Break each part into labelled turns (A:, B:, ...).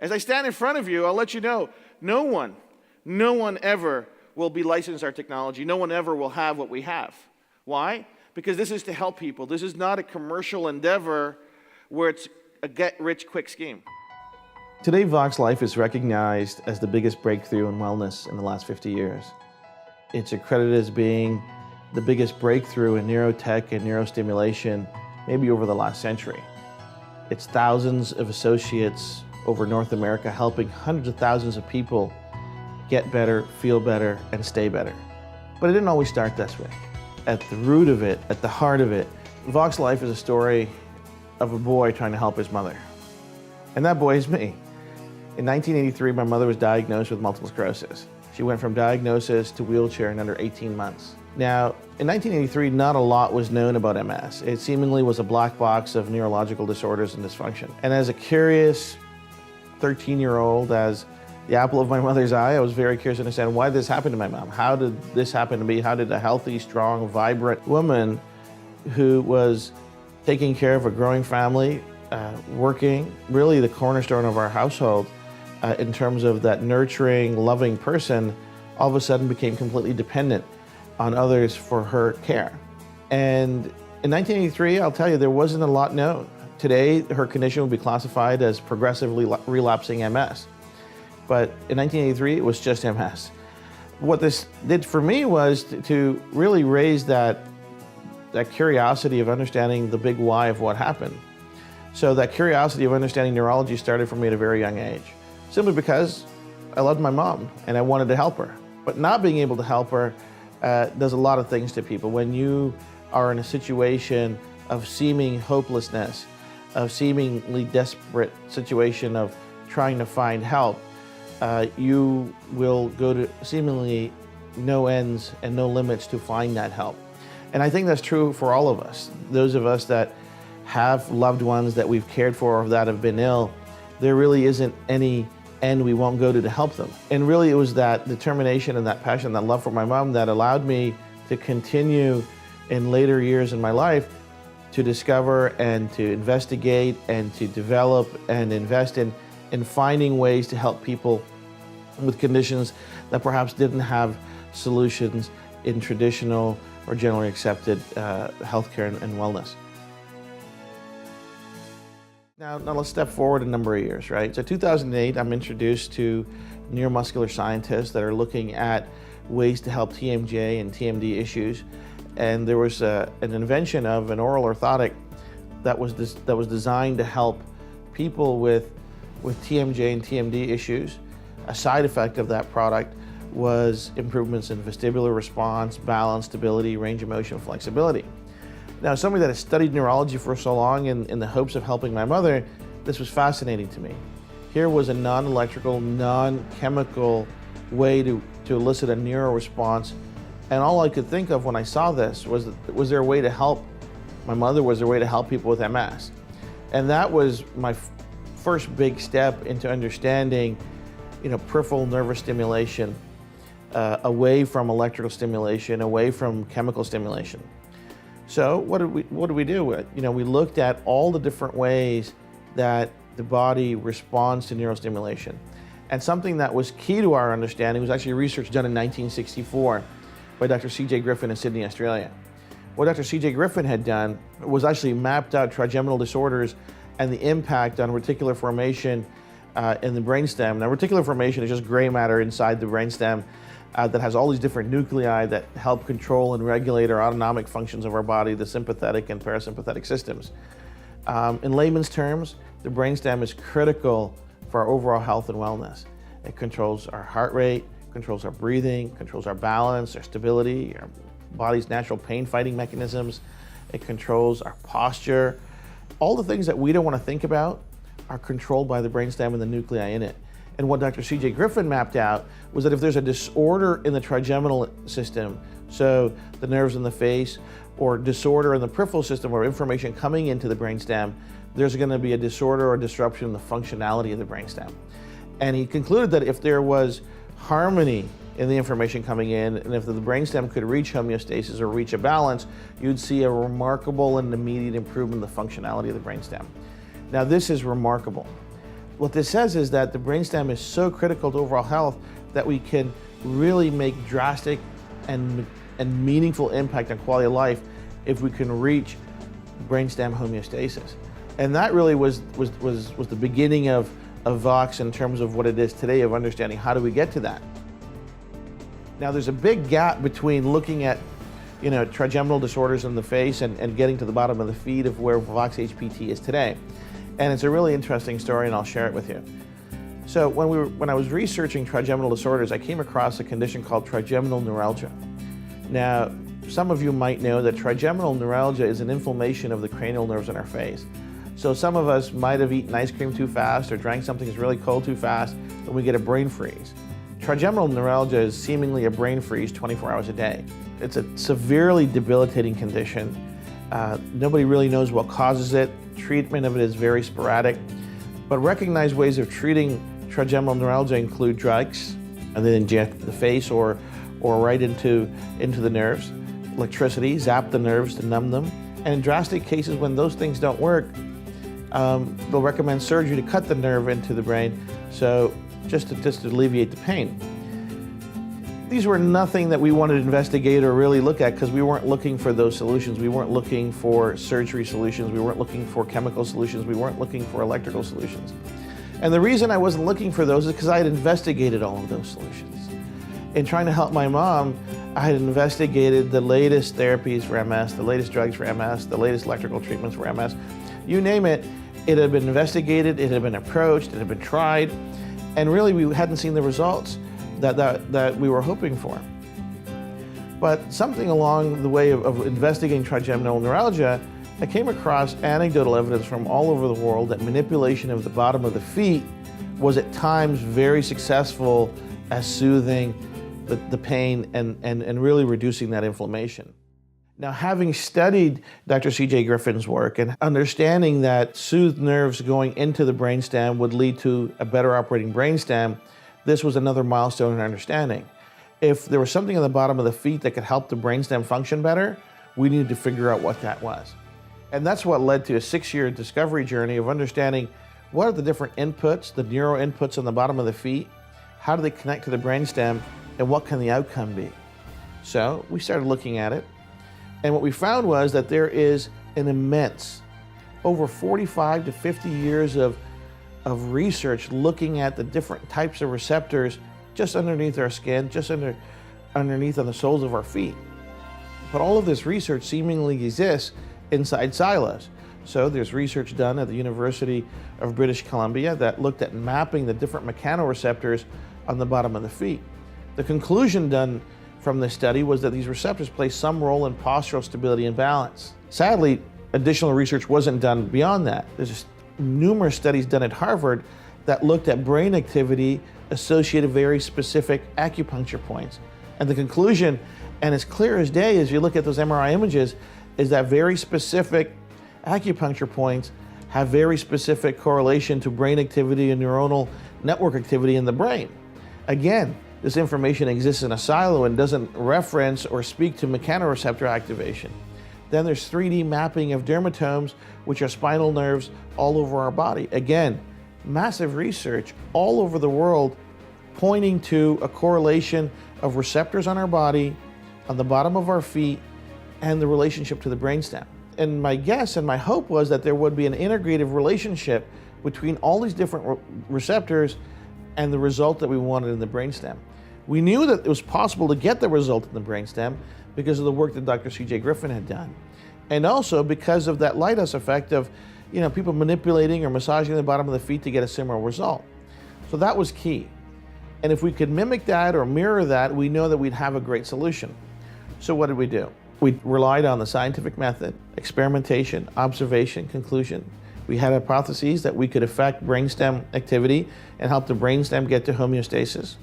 A: As I stand in front of you, I'll let you know, no one ever will be licensed our technology. No one ever will have what we have. Why? Because this is to help people. This is not a commercial endeavor where it's a get-rich-quick scheme. Today, VoxxLife is recognized as the biggest breakthrough in wellness in the last 50 years. It's accredited as being the biggest breakthrough in neurotech and neurostimulation maybe over the last century. It's thousands of associates over North America helping hundreds of thousands of people get better, feel better, and stay better. But it didn't always start this way. At the root of it, at the heart of it, VoxxLife is a story of a boy trying to help his mother. And that boy is me. In 1983, my mother was diagnosed with multiple sclerosis. She went from diagnosis to wheelchair in under 18 months. Now, in 1983, not a lot was known about MS. It seemingly was a black box of neurological disorders and dysfunction. And as a curious 13-year-old, as the apple of my mother's eye, I was very curious to understand why this happened to my mom. How did this happen to me? How did a healthy, strong, vibrant woman who was taking care of a growing family, working, really the cornerstone of our household, in terms of that nurturing, loving person, all of a sudden became completely dependent on others for her care. And in 1983, I'll tell you, there wasn't a lot known. Today, her condition would be classified as progressively relapsing MS. But in 1983, it was just MS. What this did for me was to really raise that curiosity of understanding the big why of what happened. So that curiosity of understanding neurology started for me at a very young age, simply because I loved my mom and I wanted to help her. But not being able to help her does a lot of things to people. When you are in a situation of seeming hopelessness, of seemingly desperate situation of trying to find help, you will go to seemingly no ends and no limits to find that help. And I think that's true for all of us. Those of us that have loved ones that we've cared for or that have been ill, there really isn't any end we won't go to help them. And really it was that determination and that passion, that love for my mom that allowed me to continue in later years in my life to discover and to investigate and to develop and invest in finding ways to help people with conditions that perhaps didn't have solutions in traditional or generally accepted healthcare and wellness. Now let's step forward a number of years, right? So 2008, I'm introduced to neuromuscular scientists that are looking at ways to help TMJ and TMD issues. And there was an invention of an oral orthotic that was designed to help people with TMJ and TMD issues. A side effect of that product was improvements in vestibular response, balance, stability, range of motion, flexibility. Now, as somebody that has studied neurology for so long in the hopes of helping my mother, this was fascinating to me. Here was a non-electrical, non-chemical way to elicit a neuro response. And all I could think of when I saw this was there a way to help my mother? Was there a way to help people with MS? And that was my first big step into understanding, peripheral nervous stimulation, away from electrical stimulation, away from chemical stimulation. So what do we do? We looked at all the different ways that the body responds to neurostimulation. And something that was key to our understanding was actually research done in 1964 by Dr. C.J. Griffin in Sydney, Australia. What Dr. C.J. Griffin had done was actually mapped out trigeminal disorders and the impact on reticular formation in the brainstem. Now, reticular formation is just gray matter inside the brainstem that has all these different nuclei that help control and regulate our autonomic functions of our body, the sympathetic and parasympathetic systems. In layman's terms, the brainstem is critical for our overall health and wellness. It controls our heart rate, controls our breathing, controls our balance, our stability, our body's natural pain-fighting mechanisms. It controls our posture. All the things that we don't want to think about are controlled by the brainstem and the nuclei in it. And what Dr. C.J. Griffin mapped out was that if there's a disorder in the trigeminal system, so the nerves in the face, or disorder in the peripheral system or information coming into the brainstem, there's going to be a disorder or disruption in the functionality of the brainstem. And he concluded that if there was harmony in the information coming in, and if the brainstem could reach homeostasis or reach a balance, you'd see a remarkable and immediate improvement in the functionality of the brainstem. Now, this is remarkable. What this says is that the brainstem is so critical to overall health that we can really make drastic and meaningful impact on quality of life if we can reach brainstem homeostasis. And that really was the beginning of Vox in terms of what it is today, of understanding how do we get to that. Now there's a big gap between looking at trigeminal disorders in the face and getting to the bottom of the feet of where Vox HPT is today. And it's a really interesting story, and I'll share it with you. So when I was researching trigeminal disorders, I came across a condition called trigeminal neuralgia. Now, some of you might know that trigeminal neuralgia is an inflammation of the cranial nerves in our face. So some of us might have eaten ice cream too fast or drank something that's really cold too fast, and we get a brain freeze. Trigeminal neuralgia is seemingly a brain freeze 24 hours a day. It's a severely debilitating condition. Nobody really knows what causes it. Treatment of it is very sporadic, but recognized ways of treating trigeminal neuralgia include drugs, and then inject the face or right into the nerves, electricity, zap the nerves to numb them, and in drastic cases when those things don't work, they'll recommend surgery to cut the nerve into the brain, so just to alleviate the pain. These were nothing that we wanted to investigate or really look at because we weren't looking for those solutions. We weren't looking for surgery solutions. We weren't looking for chemical solutions. We weren't looking for electrical solutions. And the reason I wasn't looking for those is because I had investigated all of those solutions. In trying to help my mom, I had investigated the latest therapies for MS, the latest drugs for MS, the latest electrical treatments for MS. You name it, it had been investigated, it had been approached, it had been tried, and really we hadn't seen the results that we were hoping for. But something along the way of investigating trigeminal neuralgia, I came across anecdotal evidence from all over the world that manipulation of the bottom of the feet was at times very successful at soothing the pain and really reducing that inflammation. Now, having studied Dr. C.J. Griffin's work and understanding that soothed nerves going into the brainstem would lead to a better operating brainstem, this was another milestone in understanding. If there was something on the bottom of the feet that could help the brainstem function better, we needed to figure out what that was. And that's what led to a 6-year discovery journey of understanding what are the different inputs, the neuro inputs on the bottom of the feet, how do they connect to the brainstem, and what can the outcome be? So we started looking at it, and what we found was that there is an immense, over 45 to 50 years of research looking at the different types of receptors just underneath our skin, just underneath on the soles of our feet. But all of this research seemingly exists inside silos. So there's research done at the University of British Columbia that looked at mapping the different mechanoreceptors on the bottom of the feet. The conclusion done from this study was that these receptors play some role in postural stability and balance. Sadly, additional research wasn't done beyond that. There's numerous studies done at Harvard that looked at brain activity associated with very specific acupuncture points. And the conclusion, and it's clear as day as you look at those MRI images, is that very specific acupuncture points have very specific correlation to brain activity and neuronal network activity in the brain. Again, this information exists in a silo and doesn't reference or speak to mechanoreceptor activation. Then there's 3D mapping of dermatomes, which are spinal nerves all over our body. Again, massive research all over the world pointing to a correlation of receptors on our body, on the bottom of our feet, and the relationship to the brainstem. And my guess and my hope was that there would be an integrative relationship between all these different receptors and the result that we wanted in the brainstem. We knew that it was possible to get the result in the brainstem because of the work that Dr. C.J. Griffin had done. And also because of that lighthouse effect of people manipulating or massaging the bottom of the feet to get a similar result. So that was key. And if we could mimic that or mirror that, we know that we'd have a great solution. So what did we do? We relied on the scientific method, experimentation, observation, conclusion. We had hypotheses that we could affect brainstem activity and help the brainstem get to homeostasis.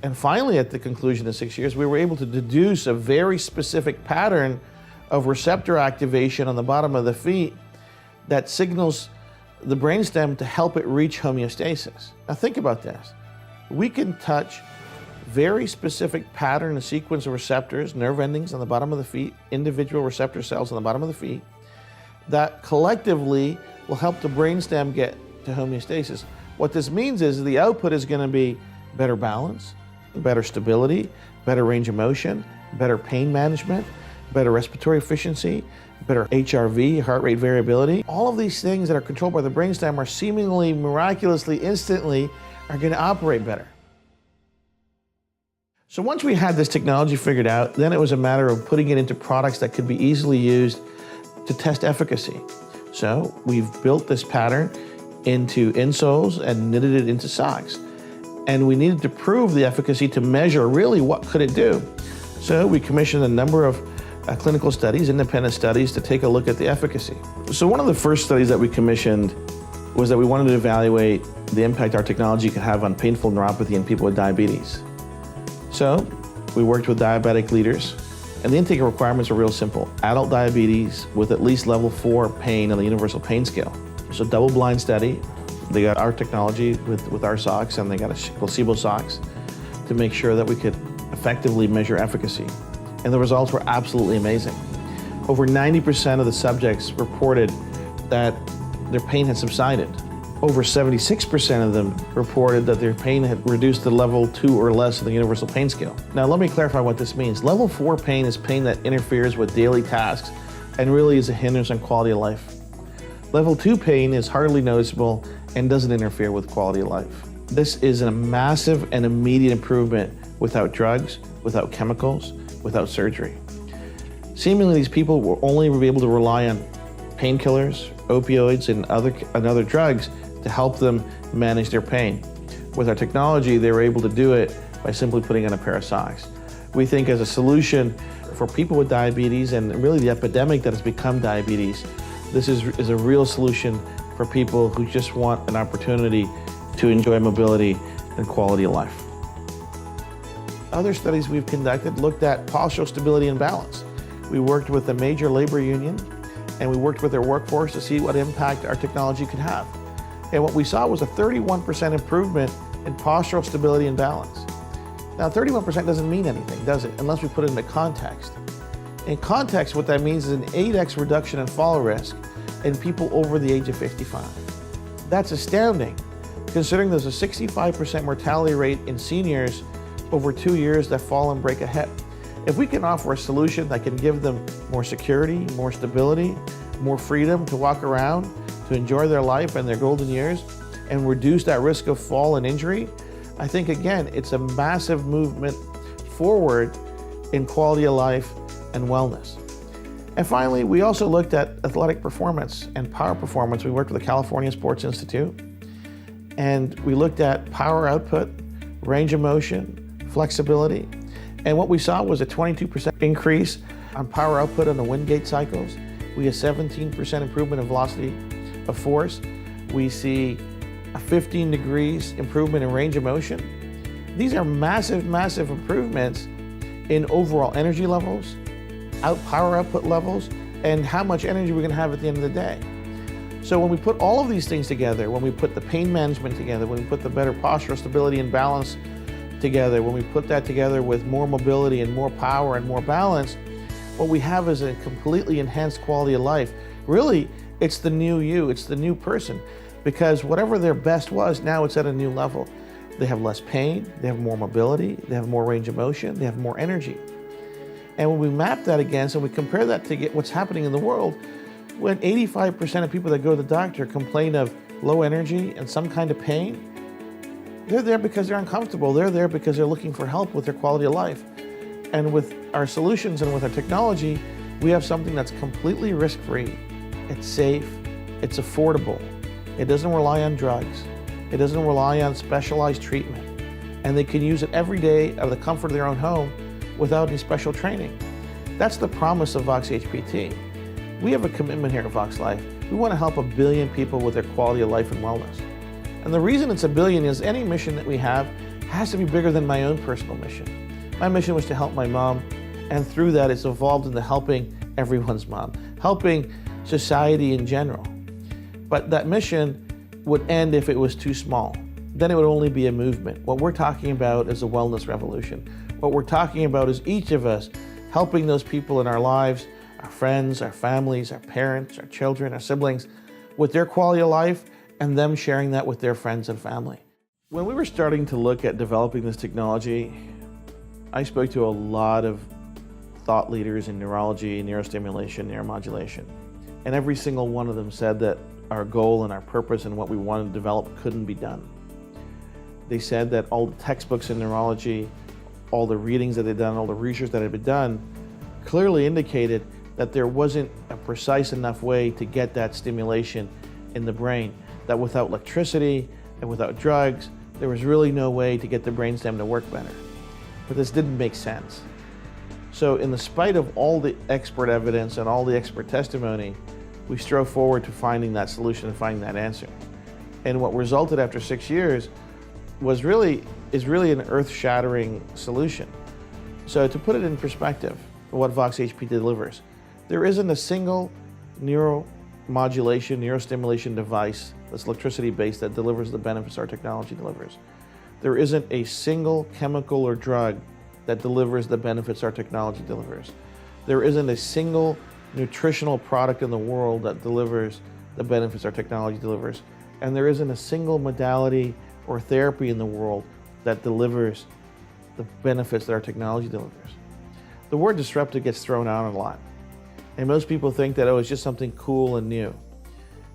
A: And finally, at the conclusion of 6 years, we were able to deduce a very specific pattern of receptor activation on the bottom of the feet that signals the brainstem to help it reach homeostasis. Now think about this. We can touch very specific pattern and sequence of receptors, nerve endings on the bottom of the feet, individual receptor cells on the bottom of the feet, that collectively will help the brainstem get to homeostasis. What this means is the output is going to be better balance, better stability, better range of motion, better pain management, better respiratory efficiency, better HRV, heart rate variability. All of these things that are controlled by the brainstem are seemingly, miraculously, instantly are going to operate better. So once we had this technology figured out, then it was a matter of putting it into products that could be easily used to test efficacy. So we've built this pattern into insoles and knitted it into socks. And we needed to prove the efficacy to measure really what could it do. So we commissioned a number of clinical studies, independent studies, to take a look at the efficacy. So one of the first studies that we commissioned was that we wanted to evaluate the impact our technology could have on painful neuropathy in people with diabetes. So we worked with diabetic leaders, and the intake requirements are real simple. Adult diabetes with at least level 4 pain on the universal pain scale. So double-blind study. They got our technology with our socks, and they got a placebo socks to make sure that we could effectively measure efficacy. And the results were absolutely amazing. Over 90% of the subjects reported that their pain had subsided. Over 76% of them reported that their pain had reduced to level 2 or less of the universal pain scale. Now let me clarify what this means. Level 4 pain is pain that interferes with daily tasks and really is a hindrance on quality of life. Level 2 pain is hardly noticeable and doesn't interfere with quality of life. This is a massive and immediate improvement without drugs, without chemicals, without surgery. Seemingly these people will only be able to rely on painkillers, opioids, and other drugs to help them manage their pain. With our technology, they were able to do it by simply putting on a pair of socks. We think as a solution for people with diabetes and really the epidemic that has become diabetes, this is a real solution for people who just want an opportunity to enjoy mobility and quality of life. Other studies we've conducted looked at postural stability and balance. We worked with a major labor union, and we worked with their workforce to see what impact our technology could have. And what we saw was a 31% improvement in postural stability and balance. Now, 31% doesn't mean anything, does it? Unless we put it into context. In context, what that means is an 8x reduction in fall risk in people over the age of 55. That's astounding, considering there's a 65% mortality rate in seniors over 2 years that fall and break a hip. If we can offer a solution that can give them more security, more stability, more freedom to walk around, to enjoy their life and their golden years, and reduce that risk of fall and injury, I think, again, it's a massive movement forward in quality of life and wellness. And finally, we also looked at athletic performance and power performance. We worked with the California Sports Institute, and we looked at power output, range of motion, flexibility. And what we saw was a 22% increase on power output on the Wingate cycles. We had 17% improvement in velocity of force. We see a 15 degrees improvement in range of motion. These are massive, massive improvements in overall energy levels, power output levels, and how much energy we're going to have at the end of the day. So when we put all of these things together, when we put the pain management together, when we put the better postural stability and balance together, when we put that together with more mobility and more power and more balance, what we have is a completely enhanced quality of life. Really, it's the new you, it's the new person, because whatever their best was, now it's at a new level. They have less pain, they have more mobility, they have more range of motion, they have more energy. And when we map that against and we compare that to what's happening in the world, when 85% of people that go to the doctor complain of low energy and some kind of pain, they're there because they're uncomfortable. They're there because they're looking for help with their quality of life. And with our solutions and with our technology, we have something that's completely risk-free. It's safe, it's affordable. It doesn't rely on drugs. It doesn't rely on specialized treatment. And they can use it every day out of the comfort of their own home without any special training. That's the promise of VoxxHPT. We have a commitment here at VoxxLife. We want to help 1 billion people with their quality of life and wellness. And the reason it's 1 billion is any mission that we have has to be bigger than my own personal mission. My mission was to help my mom, and through that it's evolved into helping everyone's mom, helping society in general. But that mission would end if it was too small. Then it would only be a movement. What we're talking about is a wellness revolution. What we're talking about is each of us helping those people in our lives, our friends, our families, our parents, our children, our siblings, with their quality of life and them sharing that with their friends and family. When we were starting to look at developing this technology, I spoke to a lot of thought leaders in neurology, neurostimulation, neuromodulation, and every single one of them said that our goal and our purpose and what we wanted to develop couldn't be done. They said that all the textbooks in neurology, all the readings that they'd done, all the research that had been done, clearly indicated that there wasn't a precise enough way to get that stimulation in the brain, that without electricity and without drugs, there was really no way to get the brainstem to work better. But this didn't make sense. So in the spite of all the expert evidence and all the expert testimony, we strove forward to finding that solution and finding that answer. And what resulted after 6 years is really an earth-shattering solution. So to put it in perspective, what VoxxHP delivers, there isn't a single neuromodulation, neurostimulation device that's electricity-based that delivers the benefits our technology delivers. There isn't a single chemical or drug that delivers the benefits our technology delivers. There isn't a single nutritional product in the world that delivers the benefits our technology delivers. And there isn't a single modality or therapy in the world that delivers the benefits that our technology delivers. The word disruptive gets thrown out a lot. And most people think that, oh, it's just something cool and new.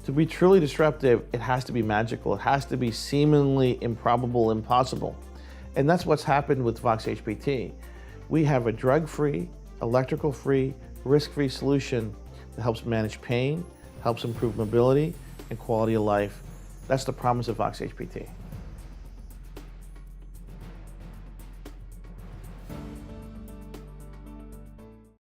A: To be truly disruptive, it has to be magical. It has to be seemingly improbable, impossible. And that's what's happened with VoxxHPT. We have a drug-free, electrical-free, risk-free solution that helps manage pain, helps improve mobility and quality of life. That's the promise of VoxxHPT.